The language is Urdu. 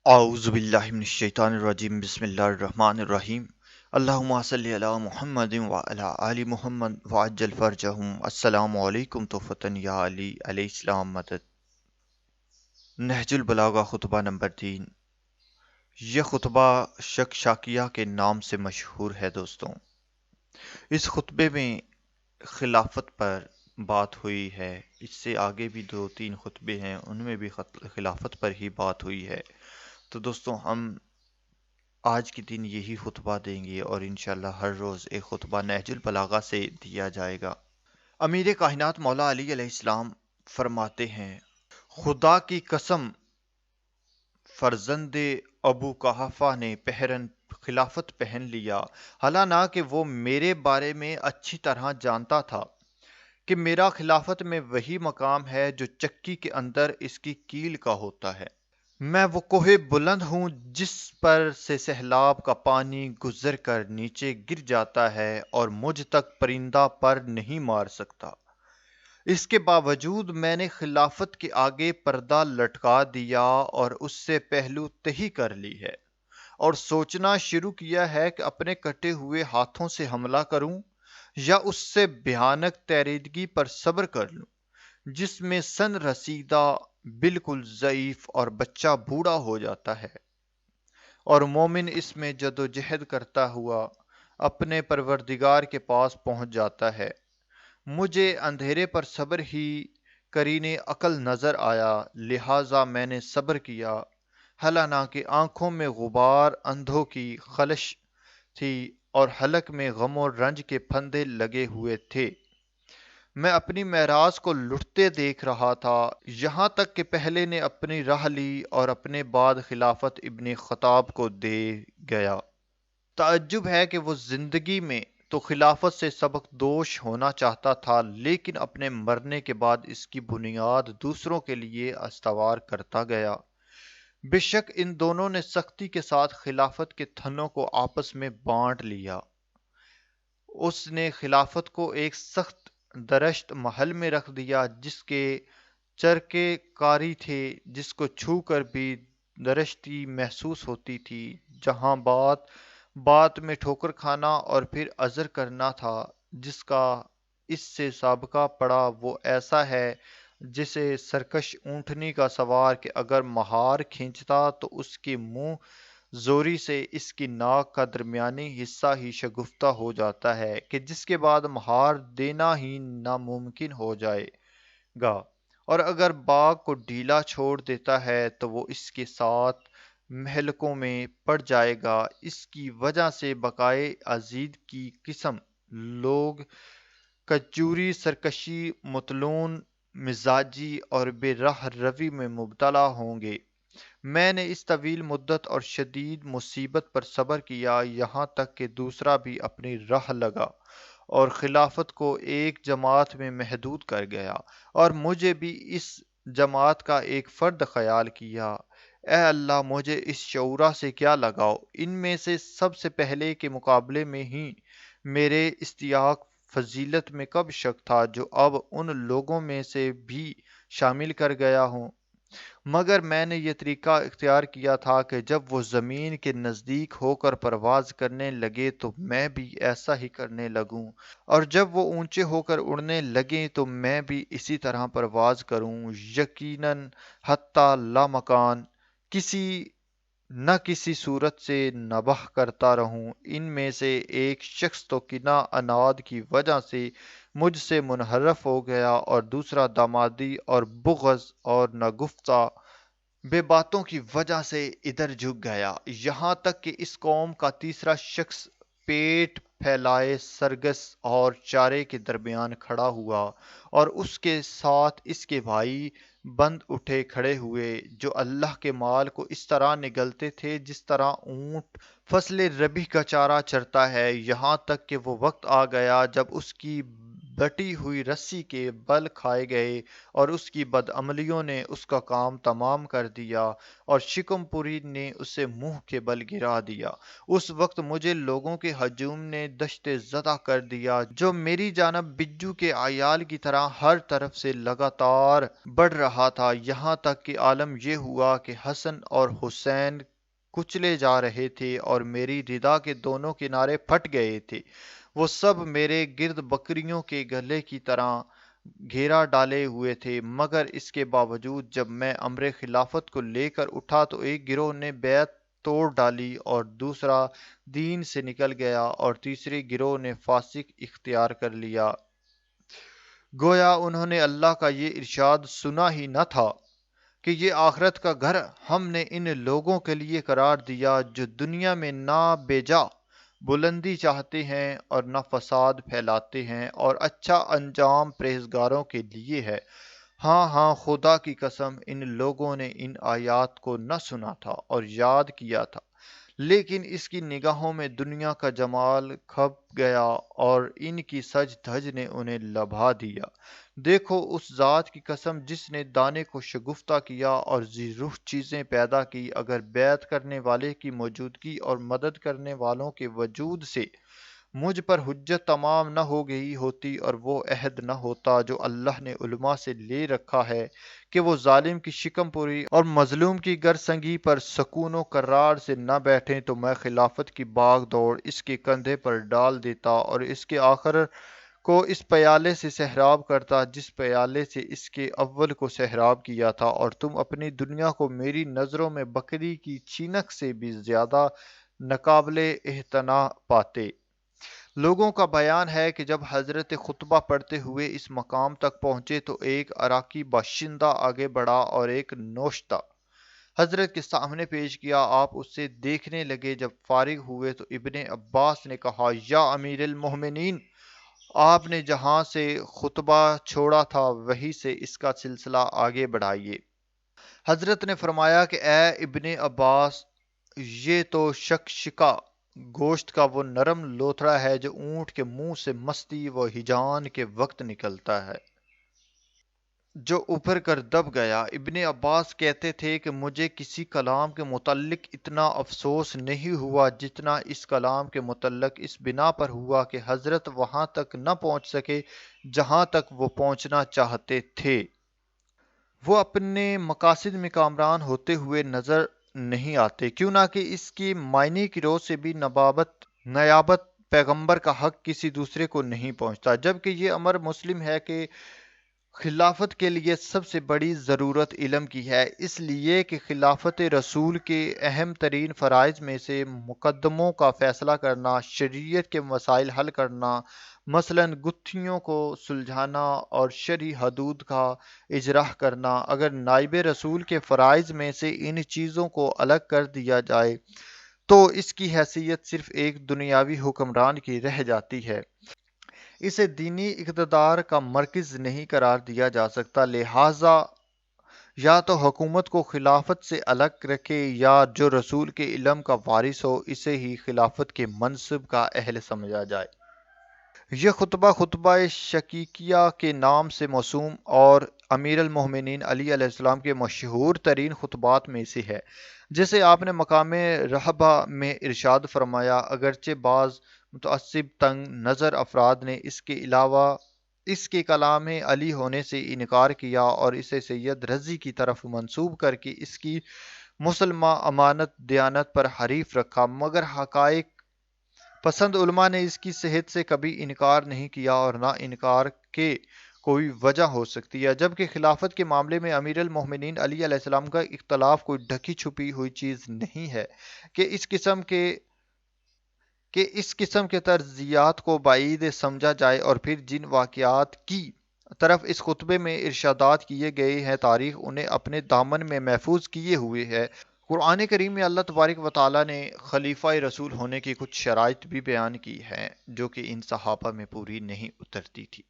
اعوذ باللہ من الشیطان الرجیم بسم اللہ الرحمن الرحیم اللہم صلی علی محمد وعلی آل محمد وعجل فرجہم السلام علیکم توفتن یا علی علیہ السلام مدد۔ نہج البلاغہ خطبہ نمبر 3۔ یہ خطبہ شکشاکیہ کے نام سے مشہور ہے دوستوں۔ اس خطبے میں خلافت پر بات ہوئی ہے، اس سے آگے بھی 2-3 خطبے ہیں، ان میں بھی خلافت پر ہی بات ہوئی ہے۔ تو دوستوں ہم آج کے دن یہی خطبہ دیں گے اور انشاءاللہ ہر روز ایک خطبہ نہج البلاغہ سے دیا جائے گا۔ امیر کائنات مولا علی علیہ السلام فرماتے ہیں، خدا کی قسم فرزند ابو قحافہ نے خلافت پہن لیا، حالانکہ وہ میرے بارے میں اچھی طرح جانتا تھا کہ میرا خلافت میں وہی مقام ہے جو چکی کے اندر اس کی کیل کا ہوتا ہے۔ میں وہ کوہ بلند ہوں جس پر سے سیلاب کا پانی گزر کر نیچے گر جاتا ہے اور مجھ تک پرندہ پر نہیں مار سکتا۔ اس کے باوجود میں نے خلافت کے آگے پردہ لٹکا دیا اور اس سے پہلو تہی کر لی ہے، اور سوچنا شروع کیا ہے کہ اپنے کٹے ہوئے ہاتھوں سے حملہ کروں یا اس سے بھیانک تیریدگی پر صبر کر لوں جس میں سن رسیدہ بالکل ضعیف اور بچہ بوڑھا ہو جاتا ہے، اور مومن اس میں جد و جہد کرتا ہوا اپنے پروردگار کے پاس پہنچ جاتا ہے۔ مجھے اندھیرے پر صبر ہی کرین عقل نظر آیا، لہٰذا میں نے صبر کیا، حالانکہ آنکھوں میں غبار اندھوں کی خلش تھی اور حلق میں غم و رنج کے پھندے لگے ہوئے تھے۔ میں اپنی معراج کو لٹتے دیکھ رہا تھا، یہاں تک کہ پہلے نے اپنی راہ لی اور اپنے بعد خلافت ابن خطاب کو دے گیا۔ تعجب ہے کہ وہ زندگی میں تو خلافت سے سبق دوش ہونا چاہتا تھا، لیکن اپنے مرنے کے بعد اس کی بنیاد دوسروں کے لیے استوار کرتا گیا۔ بے شک ان دونوں نے سختی کے ساتھ خلافت کے تھنوں کو آپس میں بانٹ لیا۔ اس نے خلافت کو ایک سخت درشت محل میں رکھ دیا جس کے چرکے کاری تھے، جس کو چھو کر بھی درشتی محسوس ہوتی تھی، جہاں بات بات میں ٹھوکر کھانا اور پھر عذر کرنا تھا۔ جس کا اس سے سابقہ پڑا وہ ایسا ہے جسے سرکش اونٹنی کا سوار کہ اگر مہار کھینچتا تو اس کے منہ زوری سے اس کی ناک کا درمیانی حصہ ہی شگفتہ ہو جاتا ہے کہ جس کے بعد مہار دینا ہی ناممکن ہو جائے گا، اور اگر باغ کو ڈھیلا چھوڑ دیتا ہے تو وہ اس کے ساتھ مہلکوں میں پڑ جائے گا۔ اس کی وجہ سے بقائے عزیز کی قسم لوگ کجوری، سرکشی، متلون مزاجی اور بے راہ روی میں مبتلا ہوں گے۔ میں نے اس طویل مدت اور شدید مصیبت پر صبر کیا، یہاں تک کہ دوسرا بھی اپنی راہ لگا اور خلافت کو ایک جماعت میں محدود کر گیا، اور مجھے بھی اس جماعت کا ایک فرد خیال کیا۔ اے اللہ، مجھے اس شعورا سے کیا لگاؤ، ان میں سے سب سے پہلے کے مقابلے میں ہی میرے استحقاق فضیلت میں کب شک تھا جو اب ان لوگوں میں سے بھی شامل کر گیا ہوں۔ مگر میں نے یہ طریقہ اختیار کیا تھا کہ جب وہ زمین کے نزدیک ہو کر پرواز کرنے لگے تو میں بھی ایسا ہی کرنے لگوں، اور جب وہ اونچے ہو کر اڑنے لگیں تو میں بھی اسی طرح پرواز کروں، یقیناً حتی لامکان نہ کسی صورت سے نباہ کرتا رہوں۔ ان میں سے ایک شخص تو کینہ عناد کی وجہ سے مجھ سے منحرف ہو گیا، اور دوسرا دامادی اور بغض اور ناگفتہ بے باتوں کی وجہ سے ادھر جھک گیا، یہاں تک کہ اس قوم کا تیسرا شخص پیٹ پھیلائے سرگس اور چارے کے درمیان کھڑا ہوا، اور اس کے ساتھ اس کے بھائی بند اٹھے کھڑے ہوئے جو اللہ کے مال کو اس طرح نگلتے تھے جس طرح اونٹ فصل ربی کا چارہ چرتا ہے، یہاں تک کہ وہ وقت آ گیا جب اس کی بٹی ہوئی رسی کے بل کھائے گئے اور اس کی بدعملیوں نے اس کا کام تمام کر دیا اور شکم پوری نے اسے منہ کے بل گرا دیا۔ اس وقت مجھے لوگوں کے ہجوم نے دشت زدہ کر دیا جو میری جانب بجو کے عیال کی طرح ہر طرف سے لگاتار بڑھ رہا تھا، یہاں تک کہ عالم یہ ہوا کہ حسن اور حسین کچلے جا رہے تھے اور میری ردا کے دونوں کنارے پھٹ گئے تھے۔ وہ سب میرے گرد بکریوں کے گلے کی طرح گھیرا ڈالے ہوئے تھے، مگر اس کے باوجود جب میں امر خلافت کو لے کر اٹھا تو ایک گروہ نے بیعت توڑ ڈالی اور دوسرا دین سے نکل گیا اور تیسرے گروہ نے فاسق اختیار کر لیا۔ گویا انہوں نے اللہ کا یہ ارشاد سنا ہی نہ تھا کہ یہ آخرت کا گھر ہم نے ان لوگوں کے لیے قرار دیا جو دنیا میں نہ بے جا بلندی چاہتے ہیں اور نہ فساد پھیلاتے ہیں، اور اچھا انجام پرہیزگاروں کے لیے ہے۔ ہاں ہاں، خدا کی قسم ان لوگوں نے ان آیات کو نہ سنا تھا اور یاد کیا تھا، لیکن اس کی نگاہوں میں دنیا کا جمال کھپ گیا اور ان کی سج دھج نے انہیں لبھا دیا۔ دیکھو اس ذات کی قسم جس نے دانے کو شگفتہ کیا اور ذی روح چیزیں پیدا کی، اگر بیعت کرنے والے کی موجودگی اور مدد کرنے والوں کے وجود سے مجھ پر حجت تمام نہ ہو گئی ہوتی اور وہ عہد نہ ہوتا جو اللہ نے علماء سے لے رکھا ہے کہ وہ ظالم کی شکم پوری اور مظلوم کی گرسنگی پر سکون و قرار سے نہ بیٹھیں، تو میں خلافت کی باغ دوڑ اس کے کندھے پر ڈال دیتا اور اس کے آخر کو اس پیالے سے سحراب کرتا جس پیالے سے اس کے اول کو سحراب کیا تھا، اور تم اپنی دنیا کو میری نظروں میں بکری کی چینک سے بھی زیادہ ناقابل اعتنا پاتے۔ لوگوں کا بیان ہے کہ جب حضرت خطبہ پڑھتے ہوئے اس مقام تک پہنچے تو ایک عراقی باشندہ آگے بڑھا اور ایک نوشتہ حضرت کے سامنے پیش کیا۔ آپ اس سے دیکھنے لگے، جب فارغ ہوئے تو ابن عباس نے کہا، یا امیر المومنین، آپ نے جہاں سے خطبہ چھوڑا تھا وہیں سے اس کا سلسلہ آگے بڑھائیے۔ حضرت نے فرمایا کہ اے ابن عباس، یہ تو شکشکا گوشت کا وہ نرم لوتھڑا ہے جو اونٹ کے منہ سے مستی و ہیجان کے وقت نکلتا ہے، جو ابھر کر دب گیا۔ ابن عباس کہتے تھے کہ مجھے کسی کلام کے متعلق اتنا افسوس نہیں ہوا جتنا اس کلام کے متعلق اس بنا پر ہوا کہ حضرت وہاں تک نہ پہنچ سکے جہاں تک وہ پہنچنا چاہتے تھے۔ وہ اپنے مقاصد میں کامران ہوتے ہوئے نظر نہیں آتے، کیوں نہ کہ اس کی معنی کی روز سے بھی نیابت پیغمبر کا حق کسی دوسرے کو نہیں پہنچتا، جبکہ یہ امر مسلم ہے کہ خلافت کے لیے سب سے بڑی ضرورت علم کی ہے، اس لیے کہ خلافت رسول کے اہم ترین فرائض میں سے مقدموں کا فیصلہ کرنا، شریعت کے مسائل حل کرنا، مثلاً گتھیوں کو سلجھانا اور شرعی حدود کا اجراء کرنا، اگر نائب رسول کے فرائض میں سے ان چیزوں کو الگ کر دیا جائے تو اس کی حیثیت صرف ایک دنیاوی حکمران کی رہ جاتی ہے، اسے دینی اقتدار کا مرکز نہیں قرار دیا جا سکتا۔ لہٰذا یا تو حکومت کو خلافت سے الگ رکھے یا جو رسول کے علم کا وارث ہو اسے ہی خلافت کے منصب کا اہل سمجھا جائے۔ یہ خطبہ شکیکیہ کے نام سے موسوم اور امیر المومنین علی علیہ السلام کے مشہور ترین خطبات میں سے ہے، جسے آپ نے مقام رہبہ میں ارشاد فرمایا، اگرچہ بعض متعصب تنگ نظر افراد نے اس کے علاوہ اس کے کلام علی ہونے سے انکار کیا اور اسے سید رضی کی طرف منسوب کر کے اس کی مسلمہ امانت دیانت پر حریف رکھا، مگر حقائق پسند علماء نے اس کی صحت سے کبھی انکار نہیں کیا اور نہ انکار کے کوئی وجہ ہو سکتی ہے، جبکہ خلافت کے معاملے میں امیر المومنین علی علیہ السلام کا اختلاف کوئی ڈھکی چھپی ہوئی چیز نہیں ہے کہ اس قسم کے طرزیات کو بعید سمجھا جائے، اور پھر جن واقعات کی طرف اس خطبے میں ارشادات کیے گئے ہیں تاریخ انہیں اپنے دامن میں محفوظ کیے ہوئے ہے۔ قرآن کریم میں اللہ تبارک و تعالیٰ نے خلیفہ رسول ہونے کی کچھ شرائط بھی بیان کی ہیں جو کہ ان صحابہ میں پوری نہیں اترتی تھی۔